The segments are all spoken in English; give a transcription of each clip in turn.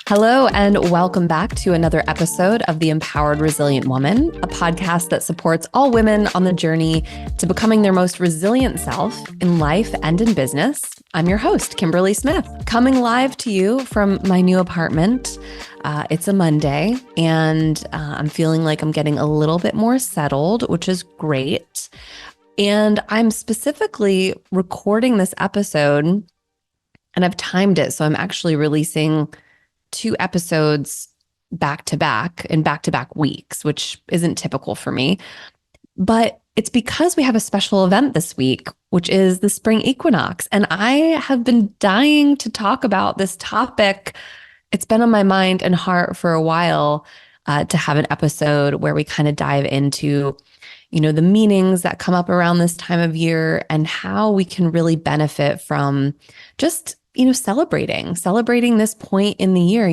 Hello, and welcome back to another episode of The Empowered Resilient Woman, a podcast that supports all women on the journey to becoming their most resilient self in life and in business. I'm your host, Kimberly Smith, coming live to you from my new apartment. It's a Monday, and I'm feeling like I'm getting a little bit more settled, which is great. And I'm specifically recording this episode, and I've timed it. So I'm actually releasing 2 episodes back to back in back-to-back weeks, which isn't typical for me. But it's because we have a special event this week, which is the Spring Equinox. And I have been dying to talk about this topic. It's been on my mind and heart for a while to have an episode where we kind of dive into, the meanings that come up around this time of year and how we can really benefit from just celebrating this point in the year.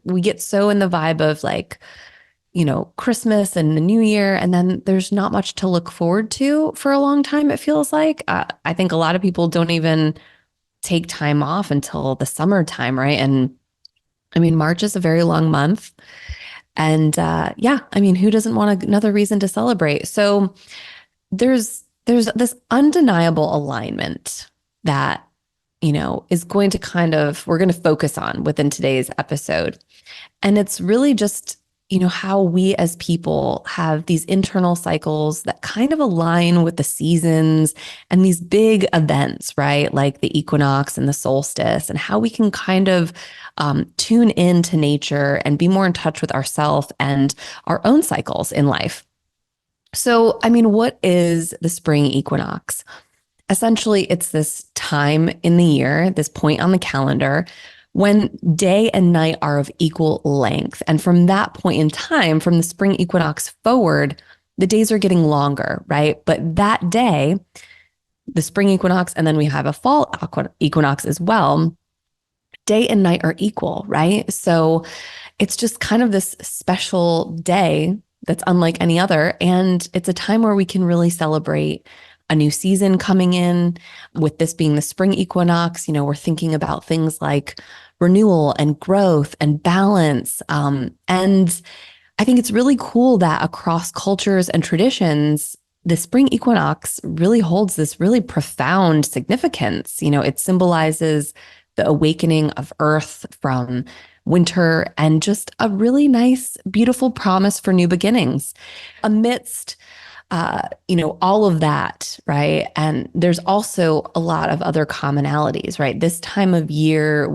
We get so in the vibe of Christmas and the new year, and then there's not much to look forward to for a long time, it feels like. I think a lot of people don't even take time off until the summertime, right? And I mean, March is a very long month. And who doesn't want another reason to celebrate? So there's this undeniable alignment that is going to we're going to focus on within today's episode. And it's really just, how we as people have these internal cycles that kind of align with the seasons and these big events, right? Like the equinox and the solstice, and how we can kind of tune into nature and be more in touch with ourselves and our own cycles in life. So, what is the spring equinox? Essentially, it's this time in the year, this point on the calendar, when day and night are of equal length. And from that point in time, from the spring equinox forward, the days are getting longer, right? But that day, the spring equinox, and then we have a fall equinox as well, day and night are equal, right? So it's just kind of this special day that's unlike any other. And it's a time where we can really celebrate a new season coming in. With this being the spring equinox, we're thinking about things like renewal and growth and balance. And I think it's really cool that across cultures and traditions, the spring equinox really holds this really profound significance. It symbolizes the awakening of Earth from winter and just a really nice, beautiful promise for new beginnings amidst all of that, right? And there's also a lot of other commonalities, right? This time of year,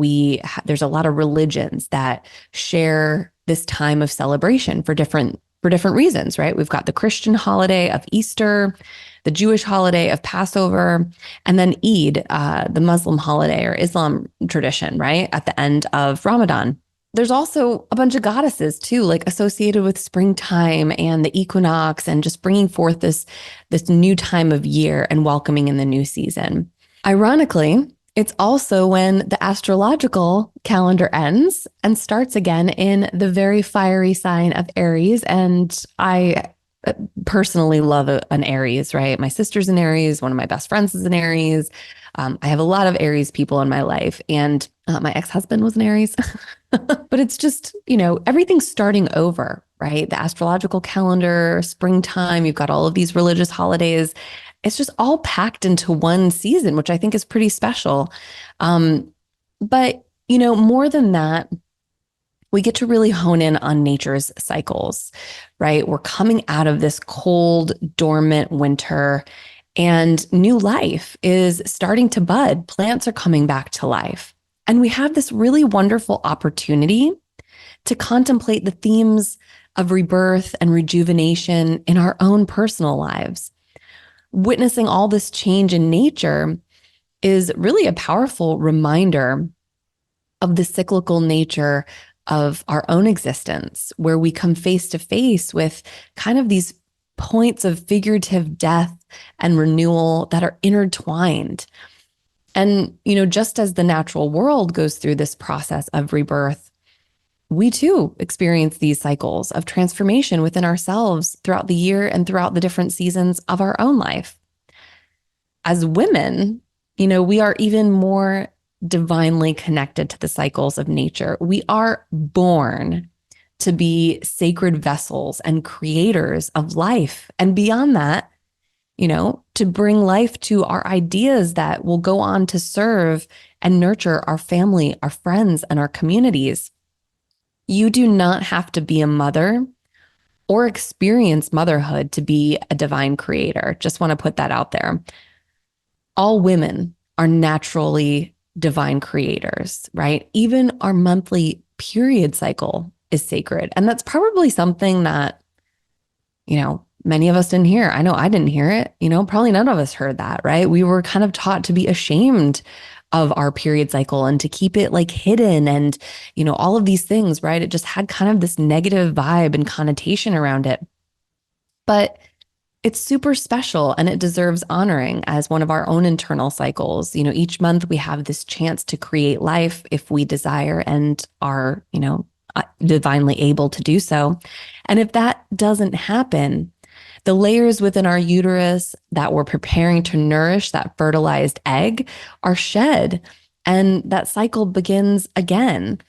there's a lot of religions that share this time of celebration for different reasons, right? We've got the Christian holiday of Easter, the Jewish holiday of Passover, and then Eid, the Muslim holiday or Islam tradition, right? At the end of Ramadan. There's also a bunch of goddesses too, like associated with springtime and the equinox and just bringing forth this new time of year and welcoming in the new season. Ironically, it's also when the astrological calendar ends and starts again in the very fiery sign of Aries. And I personally love an Aries, right? My sister's an Aries. One of my best friends is an Aries. I have a lot of Aries people in my life, and my ex-husband was an Aries. But it's just, everything's starting over, right? The astrological calendar, springtime, you've got all of these religious holidays. It's just all packed into one season, which I think is pretty special. But more than that, we get to really hone in on nature's cycles, right? We're coming out of this cold, dormant winter, and new life is starting to bud. Plants are coming back to life. And we have this really wonderful opportunity to contemplate the themes of rebirth and rejuvenation in our own personal lives. Witnessing all this change in nature is really a powerful reminder of the cyclical nature of our own existence, where we come face to face with kind of these points of figurative death and renewal that are intertwined. And, just as the natural world goes through this process of rebirth, we too experience these cycles of transformation within ourselves throughout the year and throughout the different seasons of our own life. As women, we are even more divinely connected to the cycles of nature. We are born to be sacred vessels and creators of life. And beyond that, to bring life to our ideas that will go on to serve and nurture our family, our friends, and our communities. You do not have to be a mother or experience motherhood to be a divine creator. Just want to put that out there. All women are naturally divine creators, right? Even our monthly period cycle is sacred. And that's probably something that, many of us didn't hear. I know I didn't hear it. Probably none of us heard that, right? We were kind of taught to be ashamed of our period cycle and to keep it like hidden and, all of these things, right? It just had kind of this negative vibe and connotation around it. But it's super special and it deserves honoring as one of our own internal cycles. Each month we have this chance to create life if we desire and are, divinely able to do so. And if that doesn't happen, the layers within our uterus that we're preparing to nourish that fertilized egg are shed, and that cycle begins again.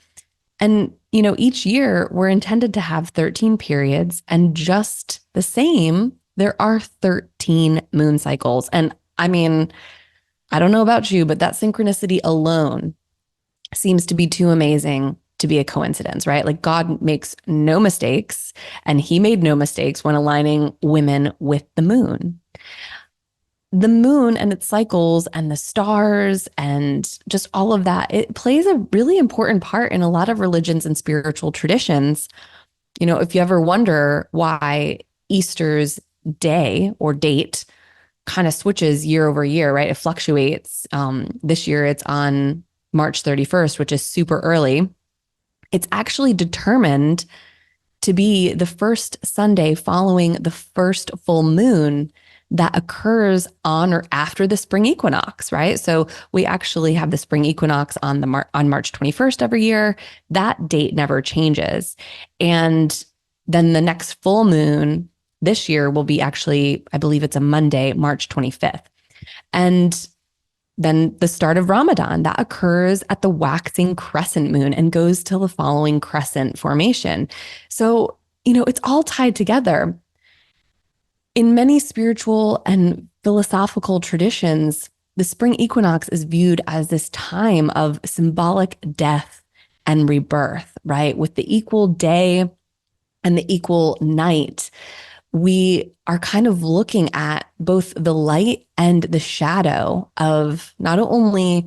And, each year we're intended to have 13 periods, and just the same, there are 13 moon cycles. And I mean, I don't know about you, but that synchronicity alone seems to be too amazing to be a coincidence, right? Like God makes no mistakes, and he made no mistakes when aligning women with the moon. The moon and its cycles and the stars and just all of that, it plays a really important part in a lot of religions and spiritual traditions. If you ever wonder why Easter's day or date kind of switches year over year, right? It fluctuates. This year it's on March 31st, which is super early. It's actually determined to be the first Sunday following the first full moon that occurs on or after the spring equinox, right? So we actually have the spring equinox on March 21st every year. That date never changes. And then the next full moon this year will be actually, I believe it's a Monday, March 25th. And then the start of Ramadan, that occurs at the waxing crescent moon and goes till the following crescent formation. So, it's all tied together. In many spiritual and philosophical traditions, the spring equinox is viewed as this time of symbolic death and rebirth, right? With the equal day and the equal night, we are kind of looking at both the light and the shadow of not only,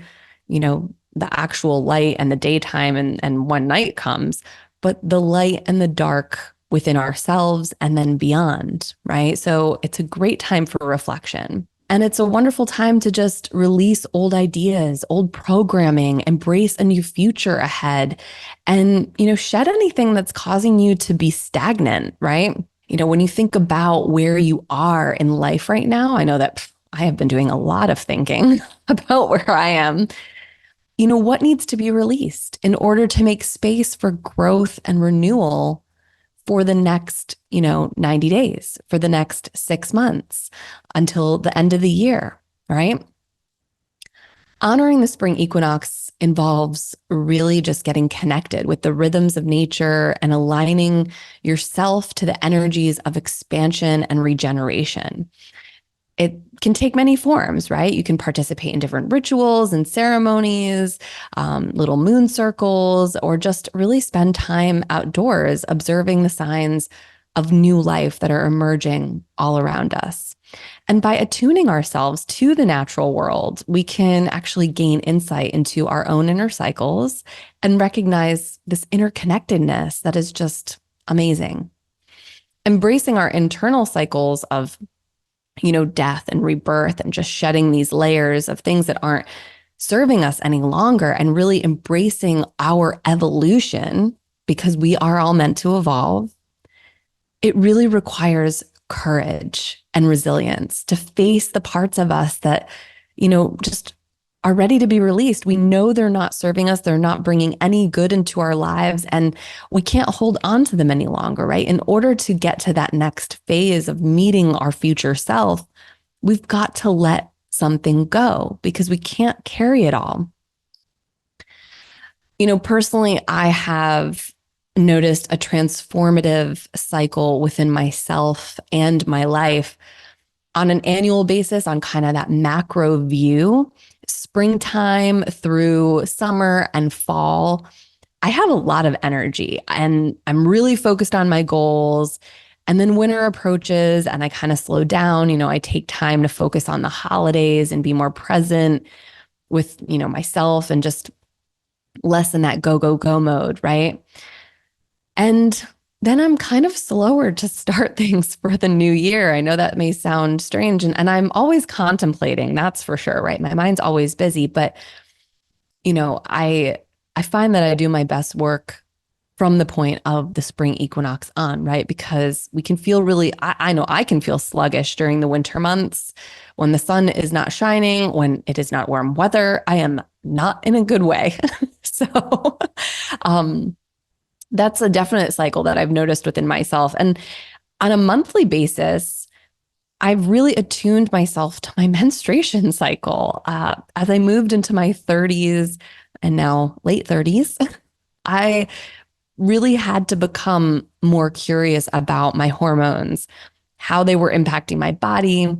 the actual light and the daytime and when night comes, but the light and the dark within ourselves and then beyond, right? So it's a great time for reflection. And it's a wonderful time to just release old ideas, old programming, embrace a new future ahead, and, shed anything that's causing you to be stagnant, right? When you think about where you are in life right now, I know that I have been doing a lot of thinking about where I am. What needs to be released in order to make space for growth and renewal for the next, 90 days, for the next 6 months until the end of the year, right? Honoring the spring equinox involves really just getting connected with the rhythms of nature and aligning yourself to the energies of expansion and regeneration. It can take many forms, right? You can participate in different rituals and ceremonies, little moon circles, or just really spend time outdoors observing the signs of new life that are emerging all around us. And by attuning ourselves to the natural world, we can actually gain insight into our own inner cycles and recognize this interconnectedness that is just amazing. Embracing our internal cycles of death and rebirth and just shedding these layers of things that aren't serving us any longer and really embracing our evolution, because we are all meant to evolve. It really requires courage and resilience to face the parts of us that, just are ready to be released. We know they're not serving us. They're not bringing any good into our lives, and we can't hold on to them any longer, right? In order to get to that next phase of meeting our future self, we've got to let something go because we can't carry it all. Personally, I have noticed a transformative cycle within myself and my life on an annual basis on kind of that macro view, springtime through summer and fall. I have a lot of energy and I'm really focused on my goals. And then winter approaches and I kind of slow down. I take time to focus on the holidays and be more present with, myself and just less in that go, go, go mode, right? And then I'm kind of slower to start things for the new year. I know that may sound strange, and I'm always contemplating, that's for sure, right? My mind's always busy, but I find that I do my best work from the point of the spring equinox on, right? Because we can feel really, I know I can feel sluggish during the winter months when the sun is not shining, when it is not warm weather. I am not in a good way. So, um, that's a definite cycle that I've noticed within myself. And on a monthly basis, I've really attuned myself to my menstruation cycle. As I moved into my 30s and now late 30s, I really had to become more curious about my hormones, how they were impacting my body,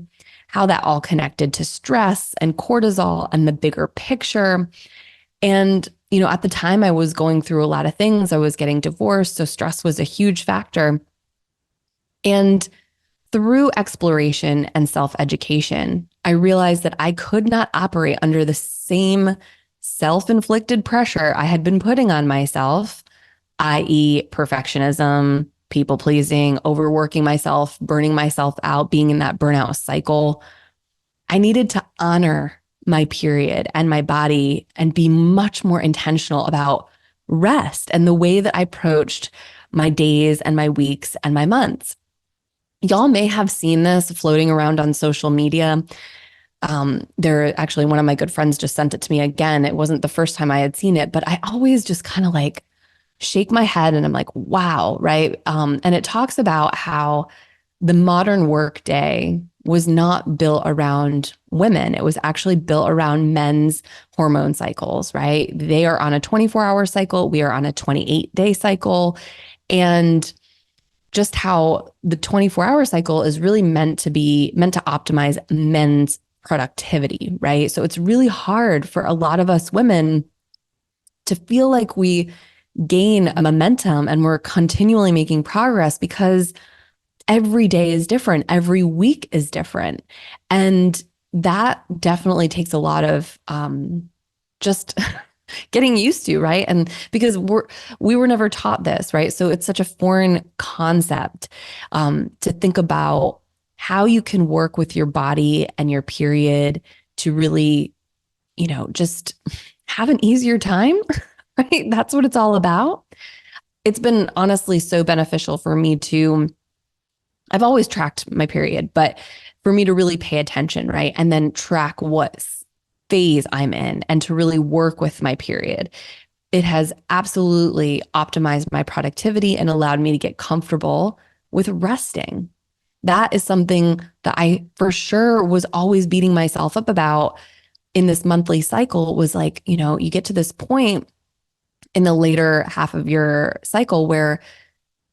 how that all connected to stress and cortisol and the bigger picture. And, at the time I was going through a lot of things. I was getting divorced, so stress was a huge factor. And through exploration and self-education, I realized that I could not operate under the same self-inflicted pressure I had been putting on myself, i.e., perfectionism, people pleasing, overworking myself, burning myself out, being in that burnout cycle. I needed to honor my period and my body and be much more intentional about rest and the way that I approached my days and my weeks and my months. Y'all may have seen this floating around on social media. There actually, one of my good friends just sent it to me again. It wasn't the first time I had seen it, but I always just kind of like shake my head and I'm like, wow, right? And it talks about how the modern workday was not built around women. It was actually built around men's hormone cycles, right? They are on a 24-hour cycle. We are on a 28-day cycle. And just how the 24-hour cycle is really meant to optimize men's productivity, right? So it's really hard for a lot of us women to feel like we gain a momentum and we're continually making progress because every day is different. Every week is different. And that definitely takes a lot of just getting used to, right? And because we were never taught this, right? So it's such a foreign concept to think about how you can work with your body and your period to really, just have an easier time, right? That's what it's all about. It's been honestly so beneficial for me to I've always tracked my period, but for me to really pay attention, right? And then track what phase I'm in and to really work with my period. It has absolutely optimized my productivity and allowed me to get comfortable with resting. That is something that I for sure was always beating myself up about in this monthly cycle was like, you get to this point in the later half of your cycle where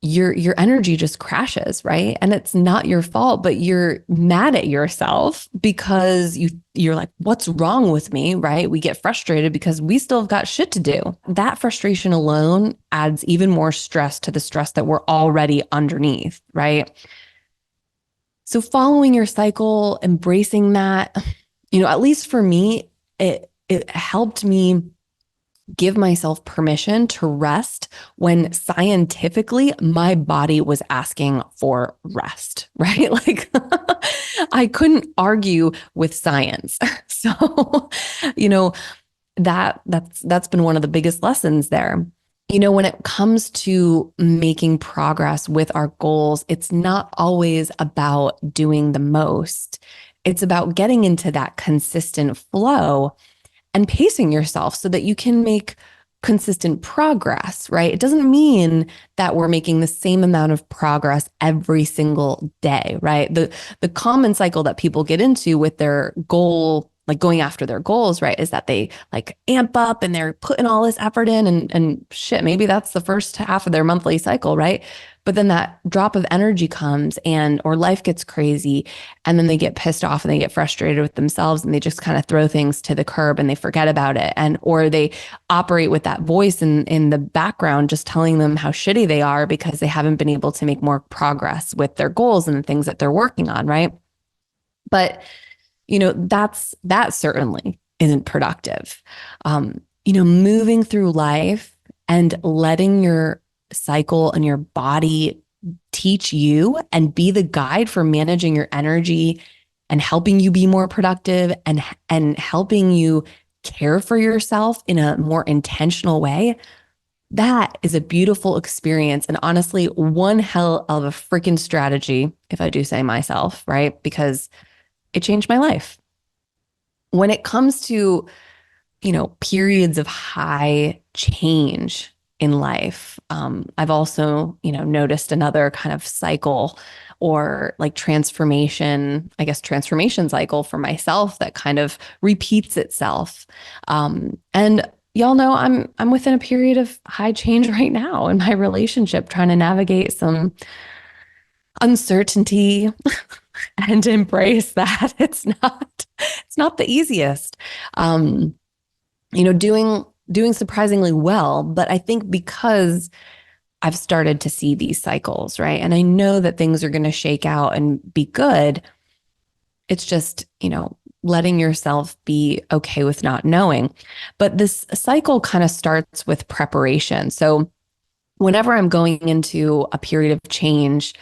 your energy just crashes, right? And it's not your fault, but you're mad at yourself because you're like, what's wrong with me, right? We get frustrated because we still have got shit to do. That frustration alone adds even more stress to the stress that we're already underneath, right? So following your cycle, embracing that, at least for me, it helped me give myself permission to rest when scientifically my body was asking for rest, right? Like I couldn't argue with science. So, that's been one of the biggest lessons there. When it comes to making progress with our goals, it's not always about doing the most. It's about getting into that consistent flow and pacing yourself so that you can make consistent progress, right? It doesn't mean that we're making the same amount of progress every single day, right? The common cycle that people get into with their goal like going after their goals, right, is that they like amp up and they're putting all this effort in and shit, maybe that's the first half of their monthly cycle, right? But then that drop of energy comes and or life gets crazy and then they get pissed off and they get frustrated with themselves and they just kind of throw things to the curb and they forget about it. And or they operate with that voice in the background just telling them how shitty they are because they haven't been able to make more progress with their goals and the things that they're working on, right? But that certainly isn't productive. Moving through life and letting your cycle and your body teach you and be the guide for managing your energy and helping you be more productive and helping you care for yourself in a more intentional way. That is a beautiful experience. And honestly, one hell of a freaking strategy, if I do say myself, right? Because it changed my life. When it comes to, periods of high change in life, I've also, noticed another kind of cycle or like transformation cycle for myself that kind of repeats itself. And y'all know I'm within a period of high change right now in my relationship, trying to navigate some uncertainty and embrace that. It's not the easiest. Doing surprisingly well, but I think because I've started to see these cycles, right? And I know that things are going to shake out and be good. It's just, letting yourself be okay with not knowing. But this cycle kind of starts with preparation. So whenever I'm going into a period of change,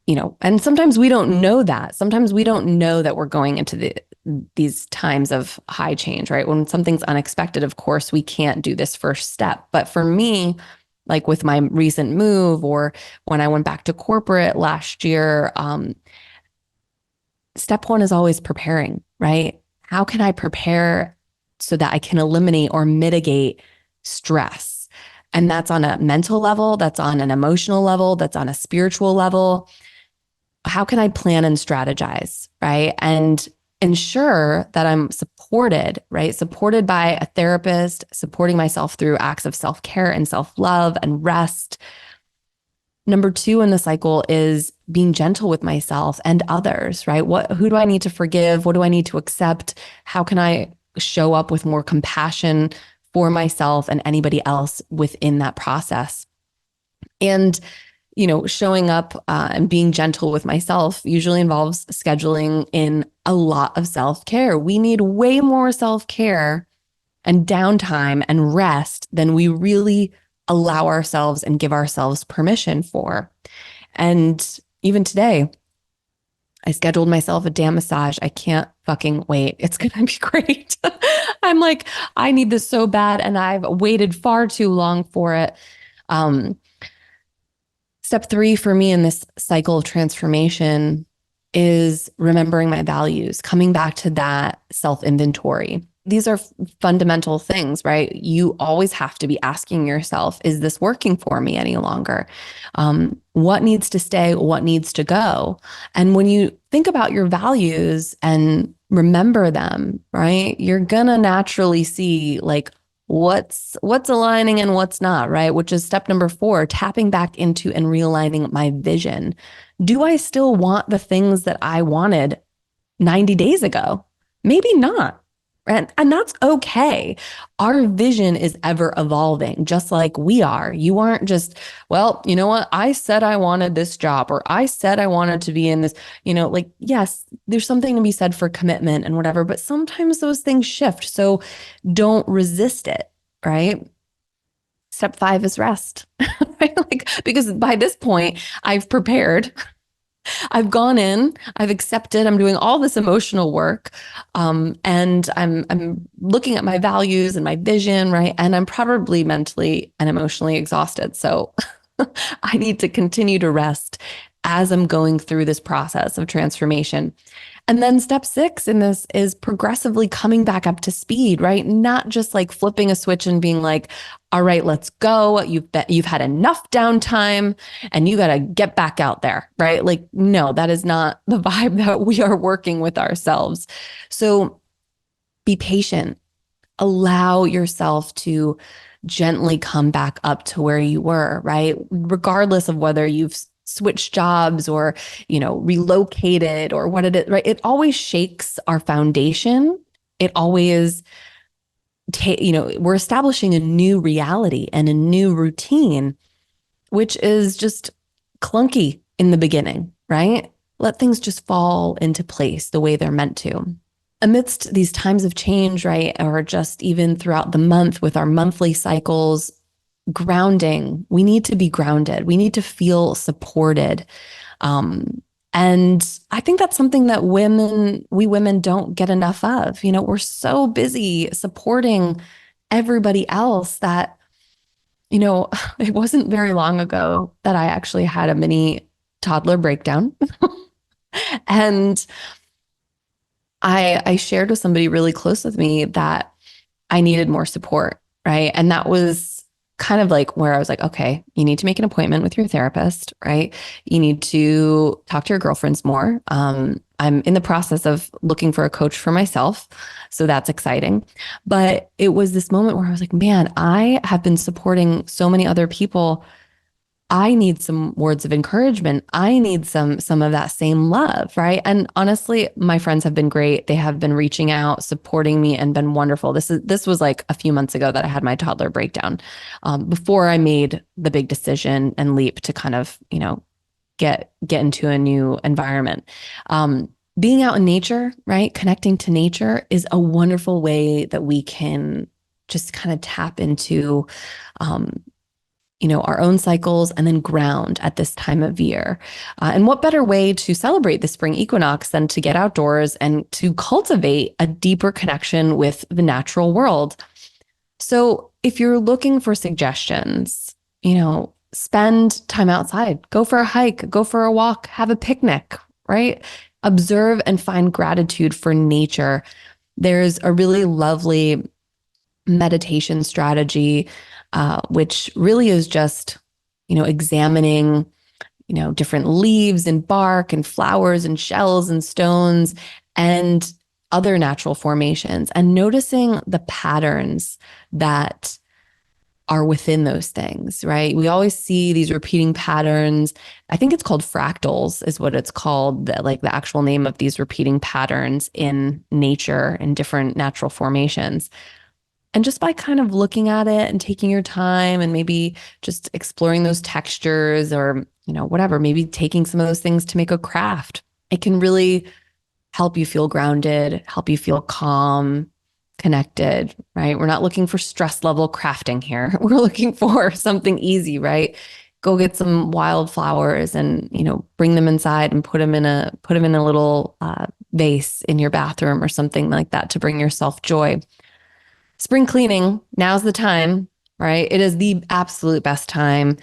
and sometimes we don't know that. Sometimes we don't know that we're going into these times of high change, right? When something's unexpected, of course, we can't do this first step. But for me, like with my recent move or when I went back to corporate last year, step one is always preparing, right? How can I prepare so that I can eliminate or mitigate stress? And that's on a mental level, that's on an emotional level, that's on a spiritual level. How can I plan and strategize, right? And ensure that I'm supported, right? Supported by a therapist, supporting myself through acts of self-care and self-love and rest. Number two in the cycle is being gentle with myself and others, right? Who do I need to forgive? What do I need to accept? How can I show up with more compassion for myself and anybody else within that process? And showing up and being gentle with myself usually involves scheduling in a lot of self-care. We need way more self-care and downtime and rest than we really allow ourselves and give ourselves permission for. And even today, I scheduled myself a damn massage. I can't fucking wait. It's going to be great. I'm like, I need this so bad, and I've waited far too long for it. Step three for me in this cycle of transformation is remembering my values, coming back to that self-inventory. These are fundamental things, right? You always have to be asking yourself, is this working for me any longer? What needs to stay? What needs to go? And when you think about your values and remember them, right, you're going to naturally see like, what's aligning and what's not, right? Which is step number 4, tapping back into and realigning my vision. Do I still want the things that I wanted 90 days ago? Maybe not. And that's okay. Our vision is ever evolving, just like we are. You aren't just, well, you know what? I said I wanted this job, or I said I wanted to be in this, yes, there's something to be said for commitment and whatever, but sometimes those things shift. So don't resist it, right? Step 5 is rest, right? Because by this point, I've prepared. I've gone in, I've accepted, I'm doing all this emotional work, and I'm looking at my values and my vision, right? And I'm probably mentally and emotionally exhausted. So I need to continue to rest as I'm going through this process of transformation. And then step 6 in this is progressively coming back up to speed, right? Not just like flipping a switch and being like, all right, let's go. You've had enough downtime and you got to get back out there, right? Like, no, that is not the vibe that we are working with ourselves. So Be patient. Allow yourself to gently come back up to where you were, right? Regardless of whether you've switched jobs or, relocated or what it is, right? It always shakes our foundation. It always we're establishing a new reality and a new routine, which is just clunky in the beginning, right? Let things just fall into place the way they're meant to. Amidst these times of change, right? Or just even throughout the month with our monthly cycles, grounding, we need to be grounded. We need to feel supported. And I think that's something that we women don't get enough of. We're so busy supporting everybody else that, it wasn't very long ago that I actually had a mini toddler breakdown. And I shared with somebody really close with me that I needed more support, right? And that was kind of like where I was like, okay, you need to make an appointment with your therapist, right? You need to talk to your girlfriends more. I'm in the process of looking for a coach for myself. So that's exciting. But it was this moment where I was like, man, I have been supporting so many other people. I need some words of encouragement. I need some of that same love, right? And honestly, my friends have been great. They have been reaching out, supporting me, and been wonderful. This was like a few months ago that I had my toddler breakdown, before I made the big decision and leap to kind of get into a new environment. Being out in nature, right? Connecting to nature is a wonderful way that we can just kind of tap into our own cycles and then ground at this time of year. And what better way to celebrate the spring equinox than to get outdoors and to cultivate a deeper connection with the natural world? So if you're looking for suggestions, spend time outside, go for a hike, go for a walk, have a picnic, right? Observe and find gratitude for nature. There's a really lovely meditation strategy, which really is just, examining, different leaves and bark and flowers and shells and stones and other natural formations and noticing the patterns that are within those things, right? We always see these repeating patterns. I think it's called fractals is what it's called, like the actual name of these repeating patterns in nature and different natural formations. And just by kind of looking at it and taking your time and maybe just exploring those textures or, whatever, maybe taking some of those things to make a craft, it can really help you feel grounded, help you feel calm, connected, right? We're not looking for stress level crafting here. We're looking for something easy, right? Go get some wildflowers and, bring them inside and put them in a little vase in your bathroom or something like that to bring yourself joy. Spring cleaning, now's the time, right? It is the absolute best time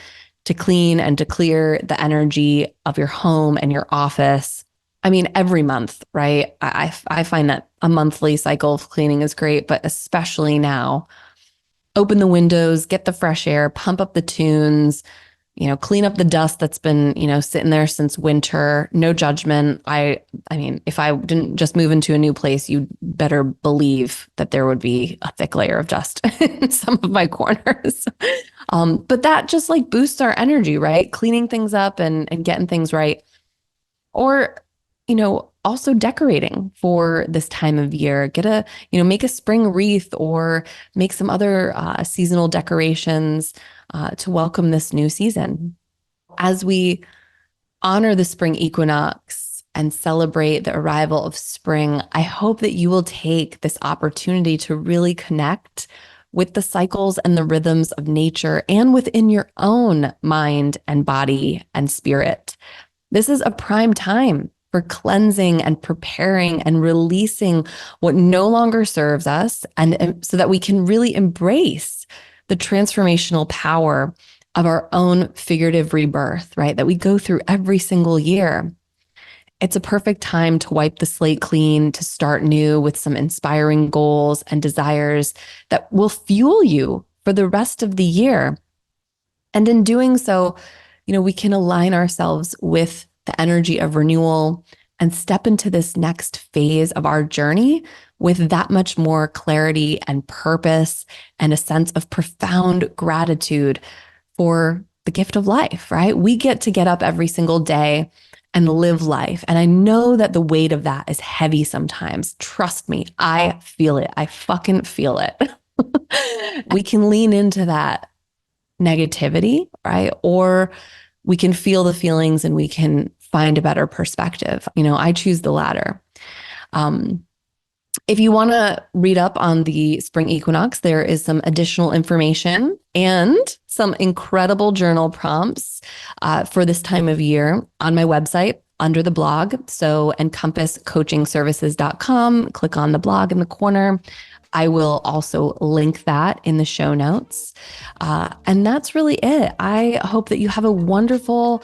to clean and to clear the energy of your home and your office. I mean, every month, right? I find that a monthly cycle of cleaning is great, but especially now, open the windows, get the fresh air, pump up the tunes, clean up the dust that's been, sitting there since winter. No judgment. I mean, if I didn't just move into a new place, you'd better believe that there would be a thick layer of dust in some of my corners. But that just like boosts our energy, right? Cleaning things up and getting things right. Or, also decorating for this time of year. Make a spring wreath or make some other seasonal decorations to welcome this new season. As we honor the spring equinox and celebrate the arrival of spring, I hope that you will take this opportunity to really connect with the cycles and the rhythms of nature and within your own mind and body and spirit. This is a prime time for cleansing and preparing and releasing what no longer serves us, and so that we can really embrace the transformational power of our own figurative rebirth, right? That we go through every single year. It's a perfect time to wipe the slate clean, to start new with some inspiring goals and desires that will fuel you for the rest of the year. And in doing so, we can align ourselves with the energy of renewal and step into this next phase of our journey with that much more clarity and purpose and a sense of profound gratitude for the gift of life, right? We get to get up every single day and live life. And I know that the weight of that is heavy sometimes. Trust me, I feel it. I fucking feel it. We can lean into that negativity, right? Or we can feel the feelings and we can find a better perspective. I choose the latter. If you want to read up on the spring equinox, there is some additional information and some incredible journal prompts for this time of year on my website under the blog. So encompasscoachingservices.com, click on the blog in the corner. I will also link that in the show notes. And that's really it. I hope that you have a wonderful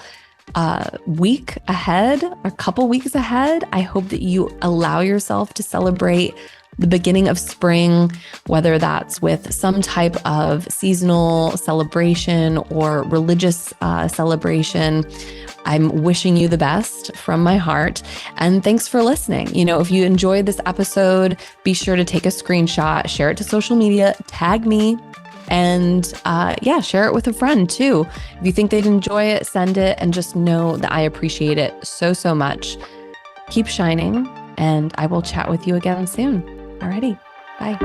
week ahead, a couple weeks ahead. I hope that you allow yourself to celebrate the beginning of spring, whether that's with some type of seasonal celebration or religious celebration. I'm wishing you the best from my heart. And thanks for listening. If you enjoyed this episode, be sure to take a screenshot, share it to social media, tag me, and share it with a friend too. If you think they'd enjoy it, send it, and just know that I appreciate it so, so much. Keep shining, and I will chat with you again soon. Alrighty, bye.